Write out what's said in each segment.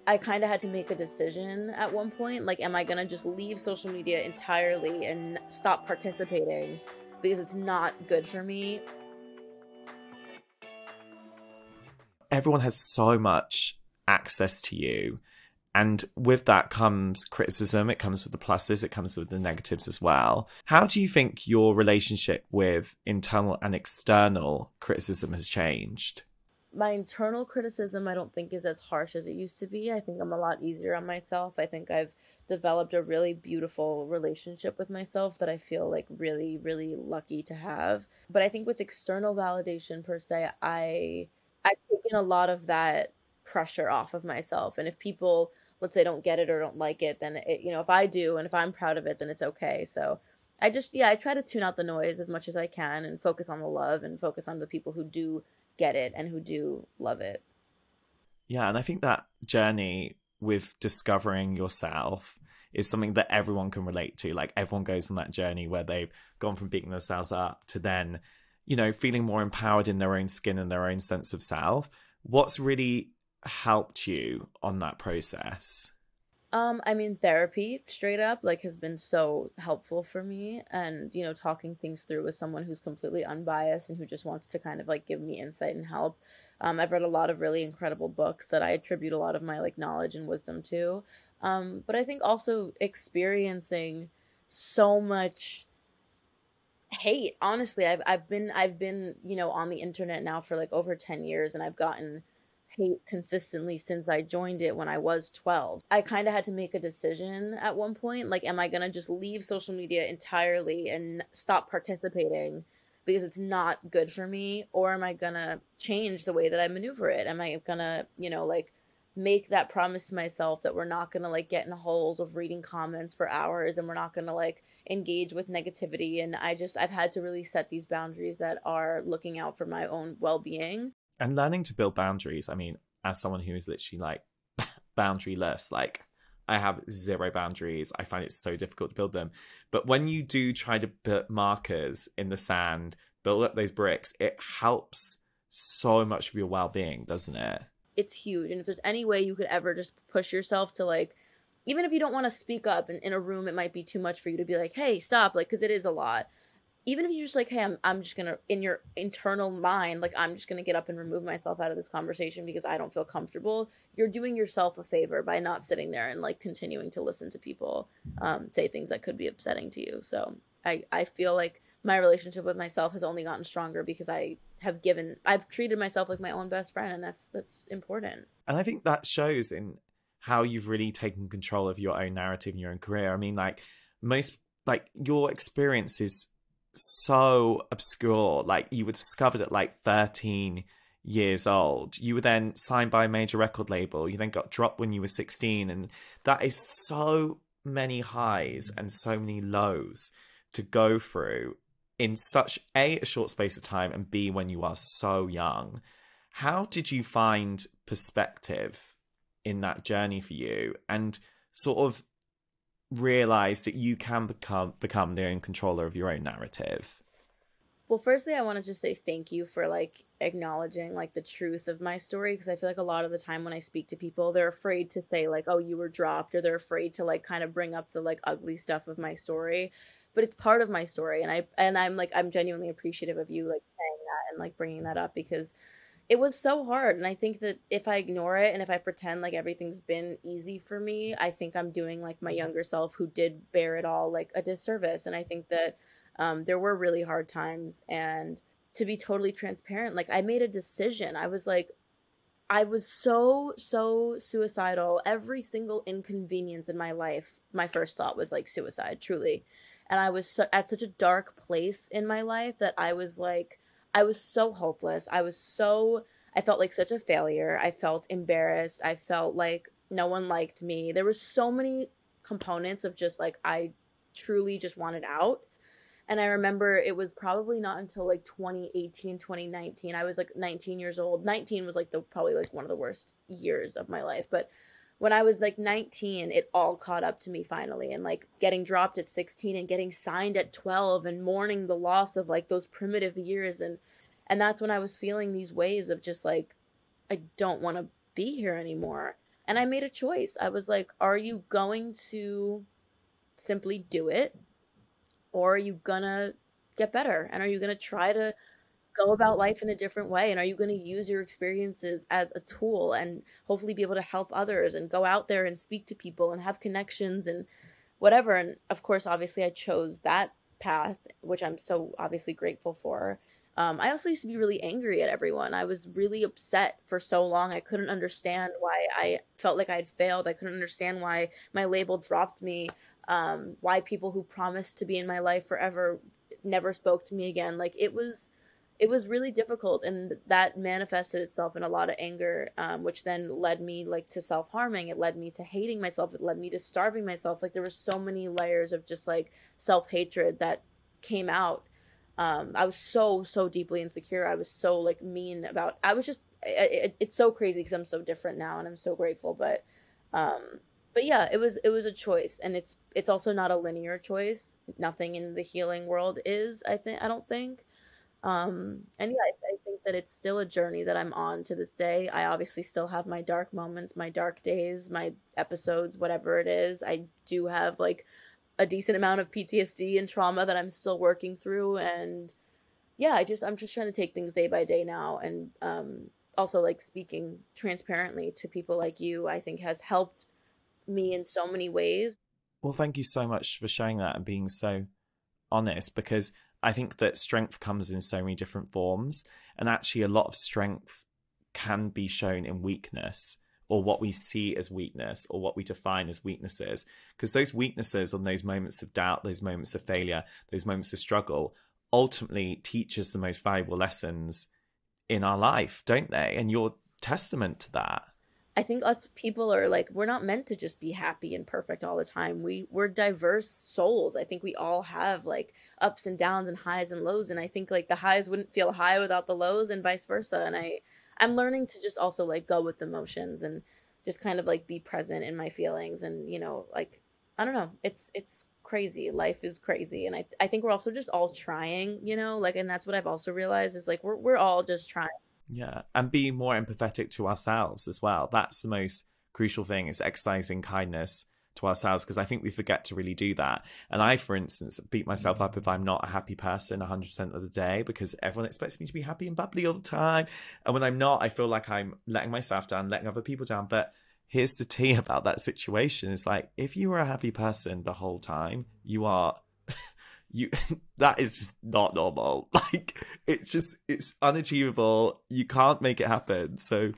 I kind of had to make a decision at one point. Like, am I going to just leave social media entirely and stop participating because it's not good for me? Everyone has so much access to you. And with that comes criticism. It comes with the pluses. It comes with the negatives as well. How do you think your relationship with internal and external criticism has changed? My internal criticism, I don't think is as harsh as it used to be. I think I'm a lot easier on myself. I think I've developed a really beautiful relationship with myself that I feel like really, really lucky to have. But I think with external validation per se, I've taken a lot of that pressure off of myself. And if people, let's say, don't get it or don't like it, then if I do and if I'm proud of it, then it's okay. So I try to tune out the noise as much as I can and focus on the love and focus on the people who do get it and who do love it. Yeah, and I think that journey with discovering yourself is something that everyone can relate to. Like everyone goes on that journey where they've gone from beating themselves up to then, feeling more empowered in their own skin and their own sense of self. What's really helped you on that process? I mean, therapy straight up like has been so helpful for me, and talking things through with someone who's completely unbiased and who just wants to kind of like give me insight and help. I've read a lot of really incredible books that I attribute a lot of my like knowledge and wisdom to. But I think also experiencing so much hate. Honestly, I've been on the internet now for like over 10 years, and I've gotten hate consistently since I joined it when I was 12. I kind of had to make a decision at one point. Like, am I going to just leave social media entirely and stop participating because it's not good for me? Or am I going to change the way that I maneuver it? Am I going to, like make that promise to myself that we're not going to like get in holes of reading comments for hours and we're not going to like engage with negativity? And I've had to really set these boundaries that are looking out for my own well-being. And learning to build boundaries. I mean, as someone who is literally like boundaryless, like I have zero boundaries. I find it so difficult to build them. But when you do try to put markers in the sand, build up those bricks, it helps so much of your well-being, doesn't it? It's huge. And if there's any way you could ever just push yourself to like, even if you don't want to speak up in a room, it might be too much for you to be like, hey, stop, like, because it is a lot. Even if you just like, hey, I'm just gonna, in your internal mind, like, I'm just gonna get up and remove myself out of this conversation because I don't feel comfortable. You're doing yourself a favor by not sitting there and like continuing to listen to people say things that could be upsetting to you. So I feel like my relationship with myself has only gotten stronger because I've treated myself like my own best friend, and that's important. And I think that shows in how you've really taken control of your own narrative and your own career. I mean, like your experience is so obscure. Like you were discovered at like 13 years old. You were then signed by a major record label. You then got dropped when you were 16. And that is so many highs and so many lows to go through in such a short space of time, and B, when you are so young. How did you find perspective in that journey for you, and sort of realize that you can become the own controller of your own narrative? Well, firstly, I want to just say thank you for like acknowledging like the truth of my story, because I feel like a lot of the time when I speak to people, they're afraid to say like, "Oh, you were dropped," or they're afraid to like kind of bring up the like ugly stuff of my story. But it's part of my story, and I'm genuinely appreciative of you like saying that and like bringing that up, because it was so hard. And I think that if I ignore it and if I pretend like everything's been easy for me, I think I'm doing like my younger self, who did bear it all, like a disservice. And I think that there were really hard times. And to be totally transparent, like I made a decision. I was so suicidal. Every single inconvenience in my life, my first thought was like suicide, truly. And I was at such a dark place in my life that I was so hopeless. I felt like such a failure. I felt embarrassed. I felt like no one liked me. There were so many components of just like, I truly just wanted out. And I remember it was probably not until like 2018, 2019. I was like 19 years old. 19 was like probably like one of the worst years of my life. But when I was like 19, it all caught up to me finally. And like getting dropped at 16 and getting signed at 12 and mourning the loss of like those primitive years. And that's when I was feeling these ways of just like, I don't want to be here anymore. And I made a choice. I was like, are you going to simply do it, or are you gonna get better? And are you gonna try to go about life in a different way? And are you going to use your experiences as a tool and hopefully be able to help others and go out there and speak to people and have connections and whatever? And of course, obviously, I chose that path, which I'm so obviously grateful for. I also used to be really angry at everyone. I was really upset for so long. I couldn't understand why I felt like I had failed. I couldn't understand why my label dropped me, why people who promised to be in my life forever never spoke to me again. Like it was really difficult, and that manifested itself in a lot of anger, which then led me like to self-harming. It led me to hating myself. It led me to starving myself. Like there were so many layers of just like self-hatred that came out. I was so deeply insecure. I was so like mean about, I was just it's so crazy because I'm so different now and I'm so grateful. But yeah, it was a choice, and it's also not a linear choice. Nothing in the healing world is, I don't think. And yeah, I think that it's still a journey that I'm on to this day. I obviously still have my dark moments, my dark days, my episodes, whatever it is. I do have like a decent amount of PTSD and trauma that I'm still working through. And yeah, I'm just trying to take things day by day now. And also like speaking transparently to people like you, I think has helped me in so many ways. Well, thank you so much for sharing that and being so honest, because I think that strength comes in so many different forms, and actually a lot of strength can be shown in weakness, or what we see as weakness, or what we define as weaknesses, because those weaknesses and those moments of doubt, those moments of failure, those moments of struggle ultimately teach us the most valuable lessons in our life, don't they? And you're testament to that. I think us people are like, we're not meant to just be happy and perfect all the time. We're diverse souls. I think we all have like ups and downs and highs and lows. And I think like the highs wouldn't feel high without the lows and vice versa. And I'm learning to just also like go with the motions and just kind of like be present in my feelings. And, like, I don't know, it's crazy. Life is crazy. And I think we're also just all trying, like, and that's what I've also realized is like, we're all just trying. Yeah, and be more empathetic to ourselves as well. That's the most crucial thing, is exercising kindness to ourselves, because I think we forget to really do that. And I, for instance, beat myself up if I'm not a happy person 100% of the day, because everyone expects me to be happy and bubbly all the time. And when I'm not, I feel like I'm letting myself down, letting other people down. But here's the tea about that situation. It's like, if you were a happy person the whole time, you are you that is just not normal. Like, it's unachievable. You can't make it happen. So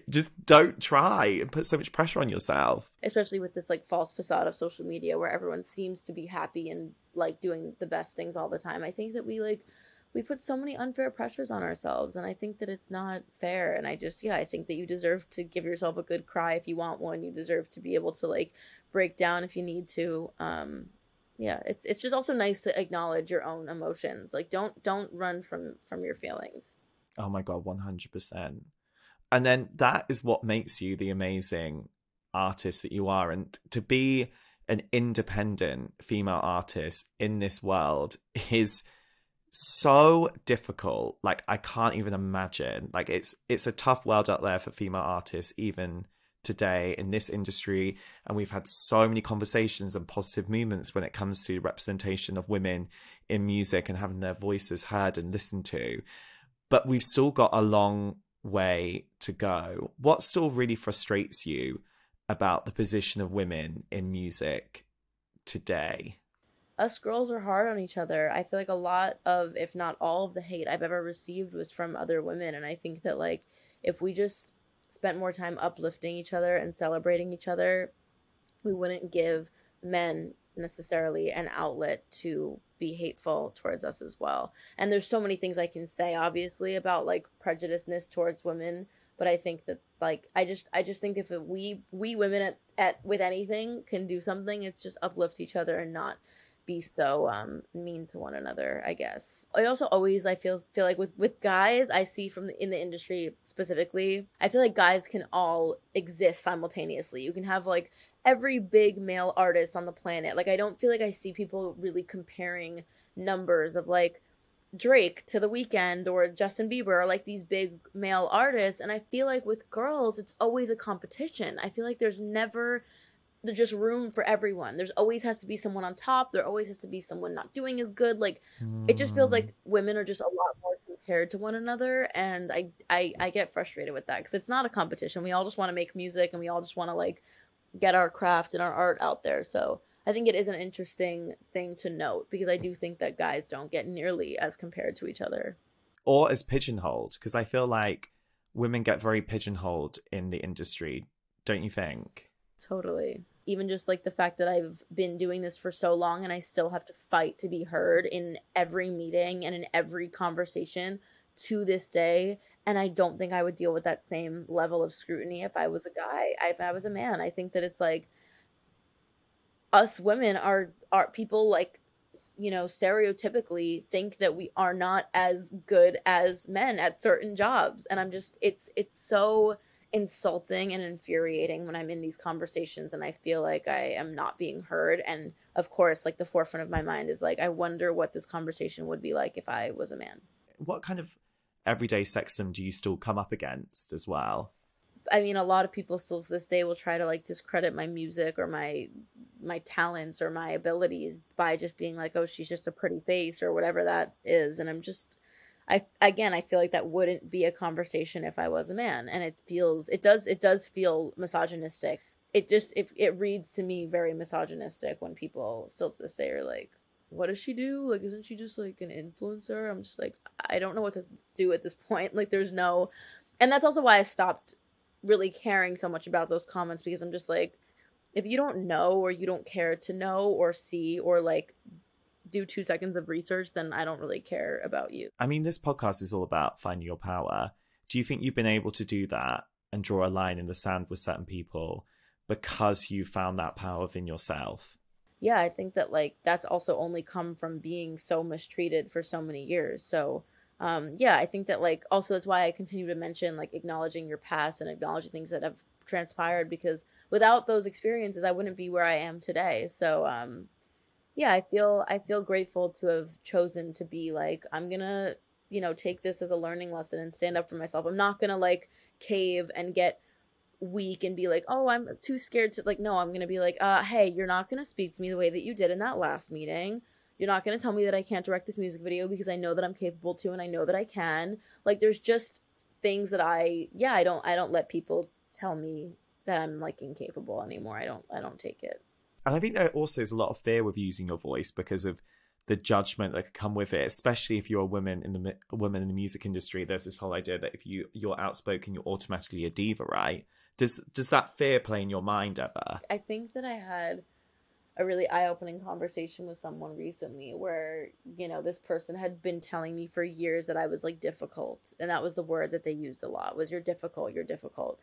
just don't try and put so much pressure on yourself, especially with this like false facade of social media where everyone seems to be happy and like doing the best things all the time. I think that we put so many unfair pressures on ourselves, and I think that it's not fair. And I think that you deserve to give yourself a good cry if you want one. You deserve to be able to like break down if you need to. Yeah, it's just also nice to acknowledge your own emotions. Like don't run from your feelings. Oh my God, 100%. And then that is what makes you the amazing artist that you are. And to be an independent female artist in this world is so difficult. Like, I can't even imagine. Like, it's a tough world out there for female artists, even today in this industry. And we've had so many conversations and positive movements when it comes to representation of women in music and having their voices heard and listened to. But we've still got a long way to go. What still really frustrates you about the position of women in music today? Us girls are hard on each other. I feel like a lot of, if not all of the hate I've ever received was from other women. And I think that like if we just spent more time uplifting each other and celebrating each other, we wouldn't give men necessarily an outlet to be hateful towards us as well. And there's so many things I can say obviously about like prejudiceness towards women, but I think that like I just think if we women at with anything can do something, it's just uplift each other and not be so mean to one another, I guess. It also always, I feel like with guys, I see in the industry specifically, I feel like guys can all exist simultaneously. You can have like every big male artist on the planet. Like, I don't feel like I see people really comparing numbers of like Drake to The Weeknd or Justin Bieber, or like these big male artists. And I feel like with girls, it's always a competition. I feel like there's just room for everyone. There's always has to be someone on top. There always has to be someone not doing as good. Like it just feels Mm. like women are just a lot more compared to one another, and I get frustrated with that because it's not a competition. We all just want to make music and we all just want to like get our craft and our art out there. So I think it is an interesting thing to note because I do think that guys don't get nearly as compared to each other. Or as pigeonholed, because I feel like women get very pigeonholed in the industry, don't you think? Totally. Even just like the fact that I've been doing this for so long and I still have to fight to be heard in every meeting and in every conversation to this day. And I don't think I would deal with that same level of scrutiny if I was a guy, if I was a man. I think that it's like us women are people like, stereotypically think that we are not as good as men at certain jobs, and I'm just it's so insulting and infuriating when I'm in these conversations and I feel like I am not being heard. And of course, like the forefront of my mind is like, I wonder what this conversation would be like if I was a man. What kind of everyday sexism do you still come up against as well? I mean, a lot of people still to this day will try to like discredit my music or my talents or my abilities by just being like, "Oh, she's just a pretty face" or whatever that is. And I'm just I feel like that wouldn't be a conversation if I was a man, and it does feel misogynistic. It reads to me very misogynistic when people still to this day are like, "What does she do? Like, isn't she just like an influencer?" I'm just like, I don't know what to do at this point. Like, there's no, and that's also why I stopped really caring so much about those comments because I'm just like, if you don't know or you don't care to know or see or like do 2 seconds of research, then I don't really care about you. I mean, this podcast is all about finding your power. Do you think you've been able to do that and draw a line in the sand with certain people because you found that power within yourself? Yeah, I think that like that's also only come from being so mistreated for so many years. So yeah, I think that like also that's why I continue to mention like acknowledging your past and acknowledging things that have transpired because without those experiences I wouldn't be where I am today. So yeah, I feel grateful to have chosen to be like, I'm gonna, take this as a learning lesson and stand up for myself. I'm not gonna like cave and get weak and be like, oh, I'm too scared to like, no, I'm gonna be like, hey, you're not gonna speak to me the way that you did in that last meeting. You're not gonna tell me that I can't direct this music video because I know that I'm capable to and I know that I can. Like there's just things that I don't let people tell me that I'm like incapable anymore. I don't take it. And I think there also is a lot of fear with using your voice because of the judgment that could come with it, especially if you're a woman in the music industry. There's this whole idea that if you're outspoken, you're automatically a diva, right? Does that fear play in your mind ever? I think that I had a really eye-opening conversation with someone recently where, this person had been telling me for years that I was like difficult. And that was the word that they used a lot was you're difficult, you're difficult.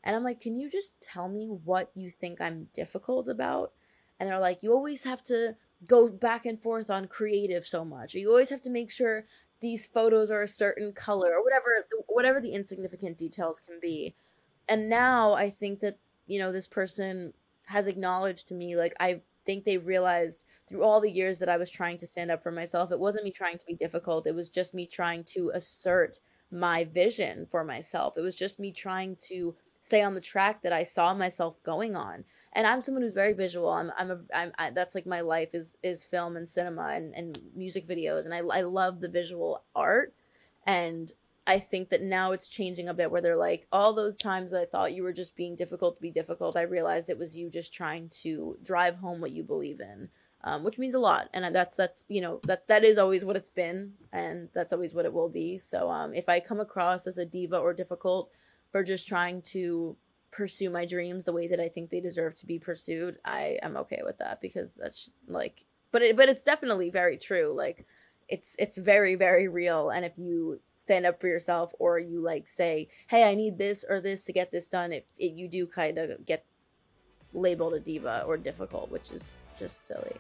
And I'm like, can you just tell me what you think I'm difficult about? And they're like, you always have to go back and forth on creative so much. Or you always have to make sure these photos are a certain color or whatever the insignificant details can be. And now I think that, this person has acknowledged to me, like, I think they realized through all the years that I was trying to stand up for myself, it wasn't me trying to be difficult. It was just me trying to assert my vision for myself. It was just me trying to stay on the track that I saw myself going on. And I'm someone who's very visual. That's like my life is film and cinema and music videos. And I love the visual art. And I think that now it's changing a bit where they're like, all those times that I thought you were just being difficult to be difficult, I realized it was you just trying to drive home what you believe in, which means a lot. And that is always what it's been, and that's always what it will be. So if I come across as a diva or difficult for just trying to pursue my dreams the way that I think they deserve to be pursued, I am okay with that because that's like, but it's definitely very true. Like it's very, very real. And if you stand up for yourself or you like say, hey, I need this or this to get this done, you do kind of get labeled a diva or difficult, which is just silly.